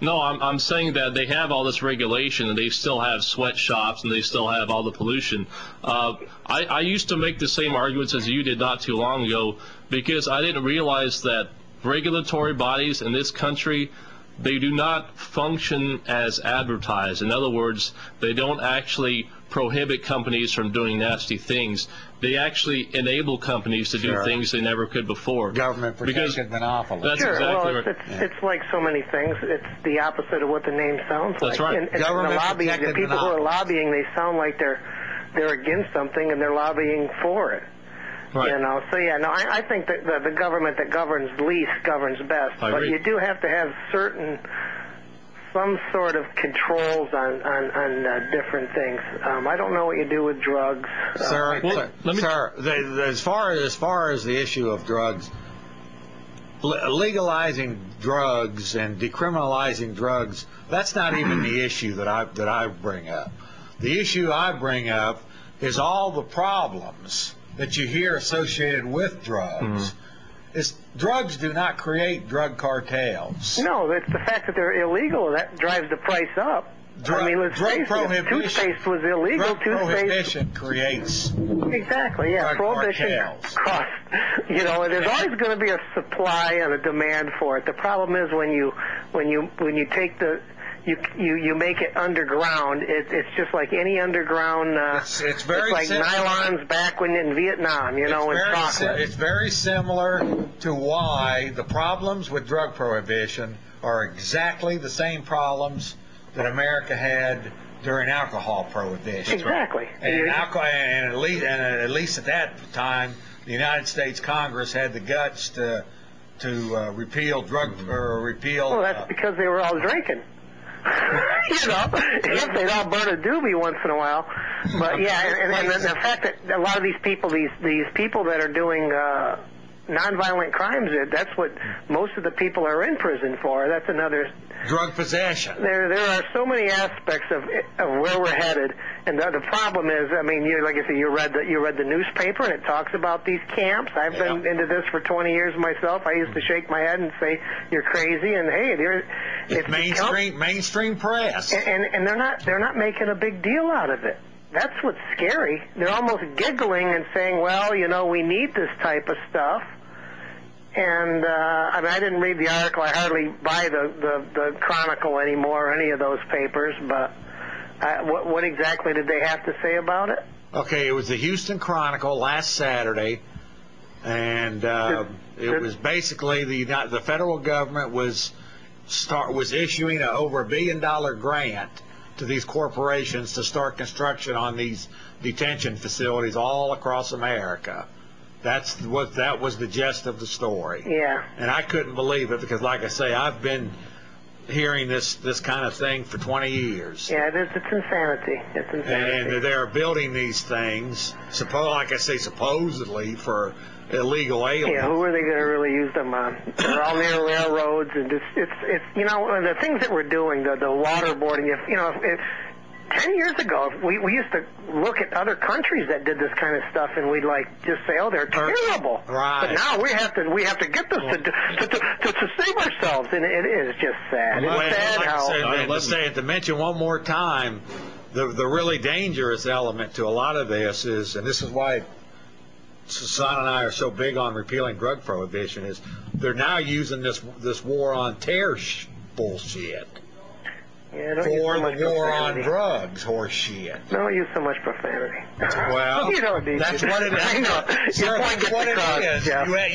No, I'm saying that they have all this regulation and they still have sweatshops and they still have all the pollution. I used to make the same arguments as you did not too long ago because I didn't realize that regulatory bodies in this country, they do not function as advertised. In other words, they don't actually prohibit companies from doing nasty things. They actually enable companies to do things they never could before. Government protected monopoly. That's exactly right. It's like so many things. It's the opposite of what the name sounds like. That's right. And the people who are lobbying, they sound like they're against something and they're lobbying for it. Right. I think that the government that governs least governs best. But you do have to have certain some sort of controls on different things. I don't know what you do with drugs. Sir, as far as the issue of drugs, legalizing drugs and decriminalizing drugs, that's not even the issue that I bring up. The issue I bring up is all the problems that you hear associated with drugs. Drugs do not create drug cartels. No, it's the fact that they're illegal that drives the price up. Let's face it, toothpaste was illegal. Drug prohibition creates exactly, yeah. Prohibition costs. There's always going to be a supply and a demand for it. The problem is when you take you make it underground. It's just like any underground. It's like similar. Nylons back when in Vietnam, in chocolate. It's very similar to why the problems with drug prohibition are exactly the same problems that America had during alcohol prohibition. Exactly. And at least at that time, the United States Congress had the guts to repeal drug or repeal. Well, that's because they were all drinking. If they'd all burn a doobie once in a while. But yeah, and the fact that a lot of these people that are doing nonviolent crimes, that's what most of the people are in prison for. That's another drug possession. There are so many aspects of where we're headed, and the problem is, like I said, you read the newspaper, and it talks about these camps. I've been into this for 20 years myself. I used to shake my head and say you're crazy, and hey, it's mainstream press, and they're not making a big deal out of it. That's what's scary. They're almost giggling and saying, well, we need this type of stuff. And I didn't read the article. I hardly buy the Chronicle anymore, or any of those papers. But what exactly did they have to say about it? Okay, it was the Houston Chronicle last Saturday, and it was basically the federal government was issuing over $1 billion grant to these corporations to start construction on these detention facilities all across America. That was the gist of the story. Yeah. And I couldn't believe it because, like I say, I've been hearing this kind of thing for 20 years. Yeah, it's insanity. It's insanity. And they're building these things, supposedly for illegal aliens. Yeah, who are they going to really use them on? They're all near railroads, and it's the things that we're doing, the waterboarding. If 10 years ago, we used to look at other countries that did this kind of stuff, and we'd just say, "Oh, they're terrible." Right. But now we have to get this to save ourselves, and it is just sad. It's sad to mention one more time, the really dangerous element to a lot of this is, and this is why Son and I are so big on repealing drug prohibition, is they're now using this war on terror bullshit. Yeah, for the war on drugs, horse shit. Don't use so much profanity. Well, that's what it is. I know. Sir, that's what it is.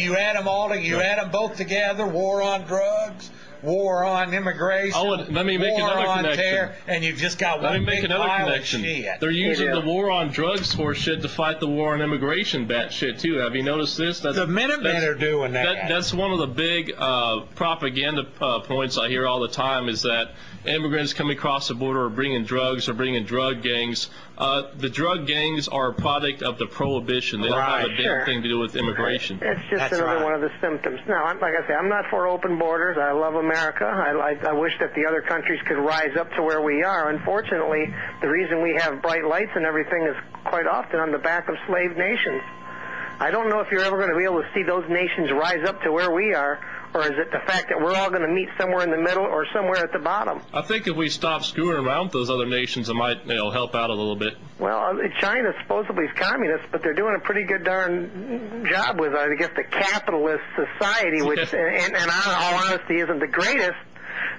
You add them all. You add them both together. War on drugs, war on immigration. Let me make another connection. Terror, and you've just got one big pile of shit. They're using the war on drugs horse shit to fight the war on immigration bat shit too. Have you noticed this? The Minutemen are doing that. That's one of the big propaganda points I hear all the time, is that immigrants coming across the border are bringing drugs or bringing drug gangs. The drug gangs are a product of the prohibition. They don't have a damn thing to do with immigration. It's just another one of the symptoms. Now, like I say, I'm not for open borders. I love America. I wish that the other countries could rise up to where we are. Unfortunately, the reason we have bright lights and everything is quite often on the back of slave nations. I don't know if you're ever going to be able to see those nations rise up to where we are, or is it the fact that we're all going to meet somewhere in the middle or somewhere at the bottom? I think if we stop screwing around with those other nations, it might help out a little bit. Well, China supposedly is communist, but they're doing a pretty good darn job with, I guess, the capitalist society, which, and in all honesty, isn't the greatest,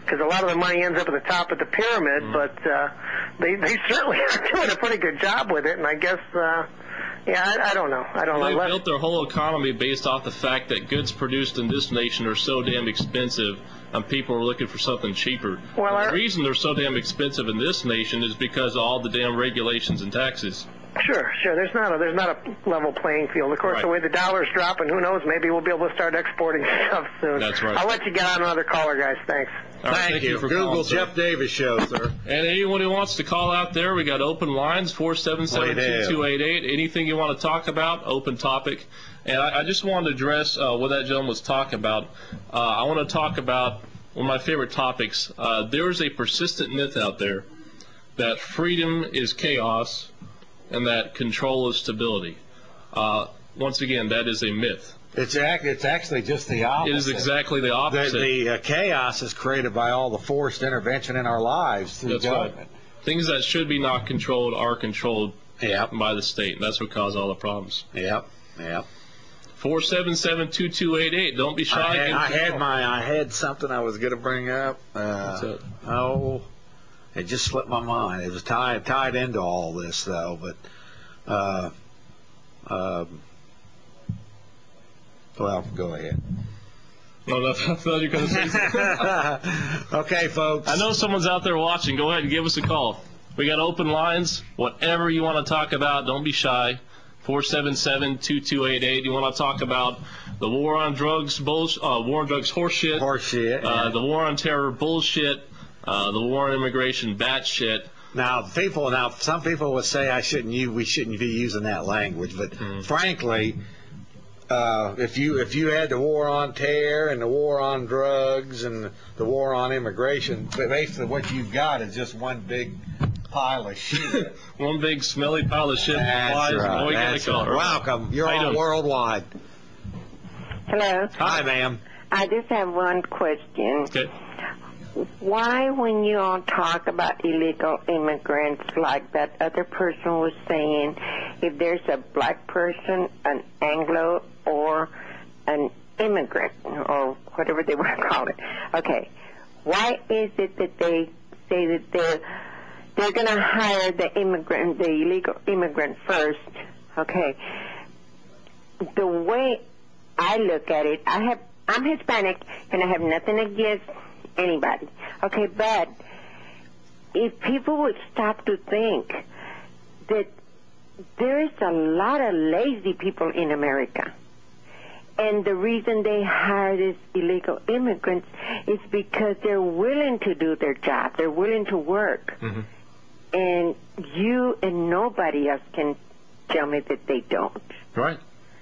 because a lot of the money ends up at the top of the pyramid, but they certainly are doing a pretty good job with it, and I guess... I don't know. They built their whole economy based off the fact that goods produced in this nation are so damn expensive, and people are looking for something cheaper. Well, the reason they're so damn expensive in this nation is because of all the damn regulations and taxes. Sure. There's not a level playing field. Of course, the way the dollar's dropping, who knows? Maybe we'll be able to start exporting stuff soon. That's right. I'll let you get on another caller, guys. Thanks. All right, Thank you. for Google calling, sir. Jeff Davis Show, sir. And anyone who wants to call out there, we got open lines, 477-2288. Anything you want to talk about, open topic. And I just wanted to address what that gentleman was talking about. I want to talk about one of my favorite topics. There's a persistent myth out there that freedom is chaos and that control is stability. Once again, that is a myth. It's actually just the opposite. It is exactly the opposite. The chaos is created by all the forced intervention in our lives through government. Right. Things that should be not controlled are controlled by the state, and that's what caused all the problems. Yep. 477-2288. Don't be shy. I had something I was going to bring up. It just slipped my mind. It was tied into all this, though. But well, go ahead. No, I thought you were going to say something. Okay, folks. I know someone's out there watching. Go ahead and give us a call. We got open lines. Whatever you want to talk about, don't be shy. 477-2288. You want to talk about the war on drugs, horseshit. Horseshit. The war on terror, bullshit. The war on immigration, batshit. Now, some people would say we shouldn't be using that language, but frankly, if you had the war on terror and the war on drugs and the war on immigration, basically what you've got is just one big pile of shit. One big smelly pile of shit. That's right. Welcome. You're on Worldwide. Hello. Hi, ma'am. I just have one question. Okay. Why, when you all talk about illegal immigrants, like that other person was saying, if there's a black person, an Anglo, or an immigrant, or whatever they want to call it, okay, why is it that they say that they're going to hire the illegal immigrant first? Okay. The way I look at it, I'm Hispanic, and I have nothing against anybody. Okay, but if people would stop to think that there is a lot of lazy people in America, and the reason they hire these illegal immigrants is because they're willing to do their job. They're willing to work. Mm-hmm. And you and nobody else can tell me that they don't. Right.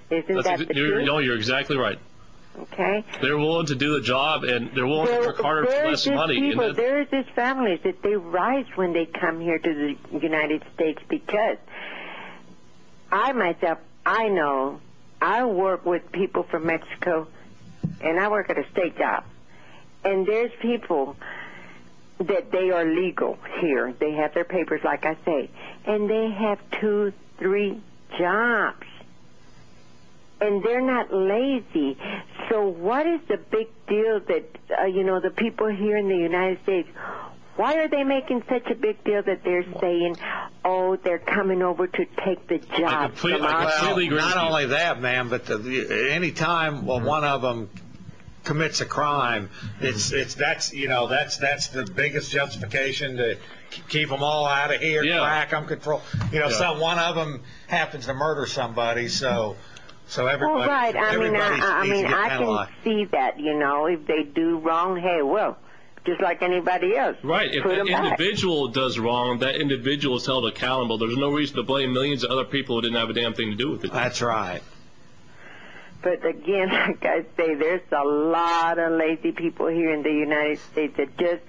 Isn't that the truth? No, you're exactly right. Okay. They're willing to do the job, and they're willing to work harder for less money. There's these families that they rise when they come here to the United States, because I myself, I know, I work with people from Mexico, and I work at a state job. And there's people that they are legal here. They have their papers, like I say, and they have 2, 3 jobs. And they're not lazy. So what is the big deal that, the people here in the United States, why are they making such a big deal that they're saying, oh, they're coming over to take the job? I completely agree. Not only that, ma'am, but any time one of them commits a crime, that's the biggest justification to keep them all out of here, crack them, control. One of them happens to murder somebody, so everybody. Well, right. I can see that. If they do wrong, hey, well, just like anybody else. Right. If an individual does wrong, that individual is held accountable. There's no reason to blame millions of other people who didn't have a damn thing to do with it. That's right. But again, like I say, there's a lot of lazy people here in the United States that just,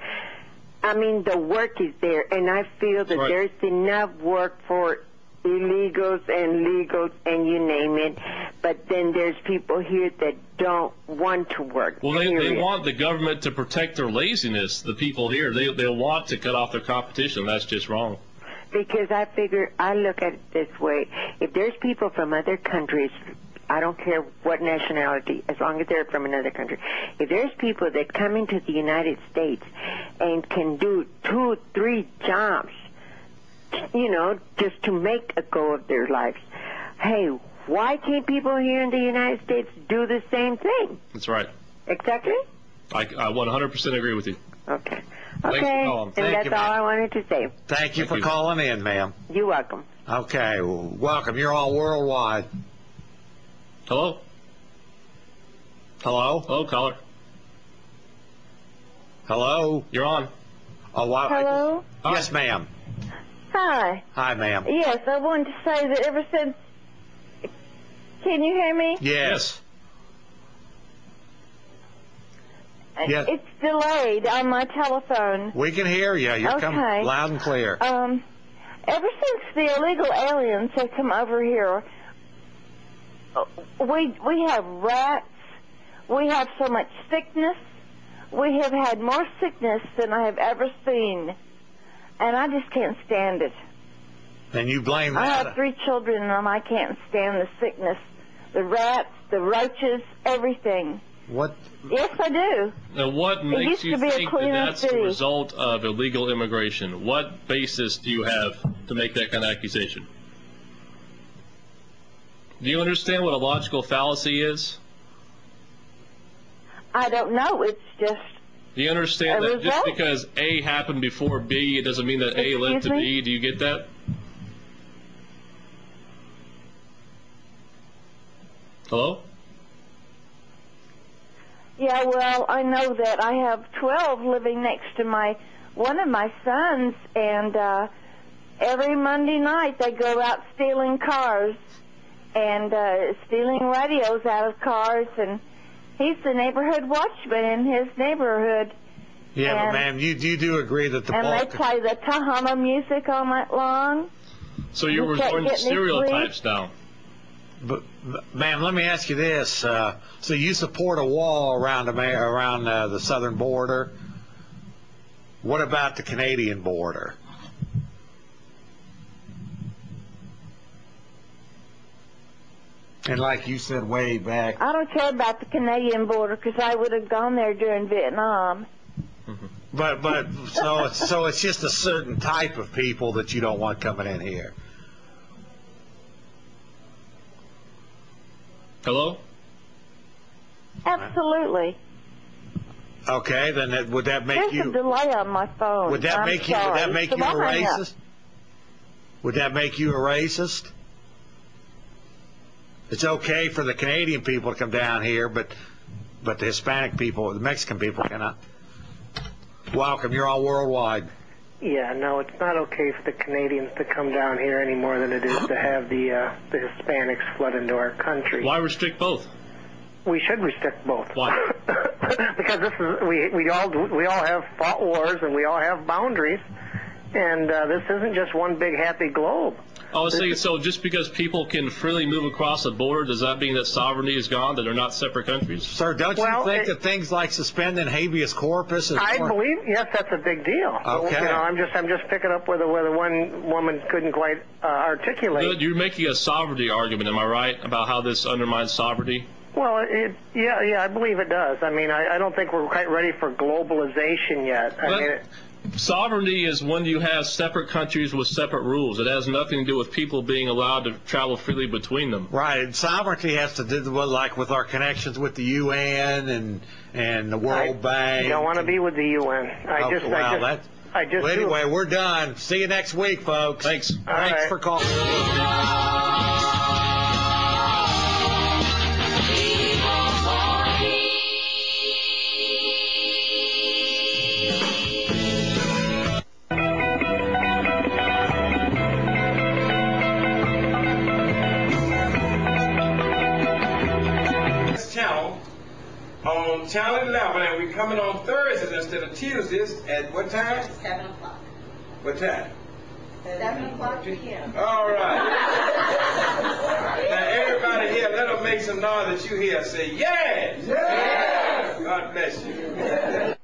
the work is there, and I feel that there's enough work for illegals and legals and you name it, but then there's people here that don't want to work. Well, they want the government to protect their laziness, the people here. They want to cut off their competition. That's just wrong. Because I look at it this way. If there's people from other countries, I don't care what nationality, as long as they're from another country. If there's people that come into the United States and can do 2, 3 jobs, just to make a go of their lives, hey, why can't people here in the United States do the same thing? That's right. Exactly? I 100% agree with you. Okay. Thanks for calling. And that's all I wanted to say. Thank you for calling in, ma'am. You're welcome. Okay, welcome. You're all Worldwide. Hello? Hello? Hello, caller. Hello? You're on. Oh, wow. Hello? Yes, ma'am. Hi. Hi, ma'am. Yes, I wanted to say that ever since... Can you hear me? Yes. Yes. It's delayed on my telephone. We can hear you. You're coming loud and clear. Ever since the illegal aliens have come over here, we have rats. We have so much sickness. We have had more sickness than I have ever seen. And I just can't stand it. And you blame that? I have 3 children, and I can't stand the sickness. The rats, the roaches, everything. What? Yes, I do. Now, what makes you think that that's city. the result of illegal immigration? What basis do you have to make that kind of accusation? Do you understand what a logical fallacy is? I don't know. It's just... Do you understand that just because A happened before B, it doesn't mean that A led to B? Do you get that? Hello? Yeah, well, I know that I have 12 living next to one of my sons, and every Monday night they go out stealing cars and stealing radios out of cars, and he's the neighborhood watchman in his neighborhood. Yeah, but ma'am, you do agree that the and they play the Tahama music all night long. So you were going stereotypes down. But, ma'am, let me ask you this. So you support a wall around the southern border. What about the Canadian border? And like you said way back... I don't care about the Canadian border because I would have gone there during Vietnam. But so it's just a certain type of people that you don't want coming in here. Hello? Absolutely. Okay, then would that make you... There's a delay on my phone. Would that make you a racist? Would that make you a racist? It's okay for the Canadian people to come down here, but the Hispanic people, the Mexican people cannot. Welcome, you're all worldwide. Yeah, no, it's not okay for the Canadians to come down here any more than it is to have the Hispanics flood into our country. Why restrict both? We should restrict both. Why? Because this is we all have fought wars and we all have boundaries, and this isn't just one big happy globe. I was saying, so just because people can freely move across the border, does that mean that sovereignty is gone, that they're not separate countries? Sir, don't you think that things like suspending habeas corpus is I believe, yes, that's a big deal. Okay. You know, I'm just picking up where the one woman couldn't quite articulate. You're making a sovereignty argument, am I right, about how this undermines sovereignty? Well, yeah, I believe it does. I mean, I don't think we're quite ready for globalization yet. Sovereignty is when you have separate countries with separate rules. It has nothing to do with people being allowed to travel freely between them. Right, and sovereignty has to do with our connections with the UN and the World Bank. I don't want to be with the UN. Anyway, we're done. See you next week, folks. Thanks. Thanks for calling. On Channel 11, and we're coming on Thursdays instead of Tuesdays at what time? 7 o'clock. What time? 7 o'clock p.m. All right. Now, everybody here, let them make some noise that you hear. Say, yes! Yes! God bless you.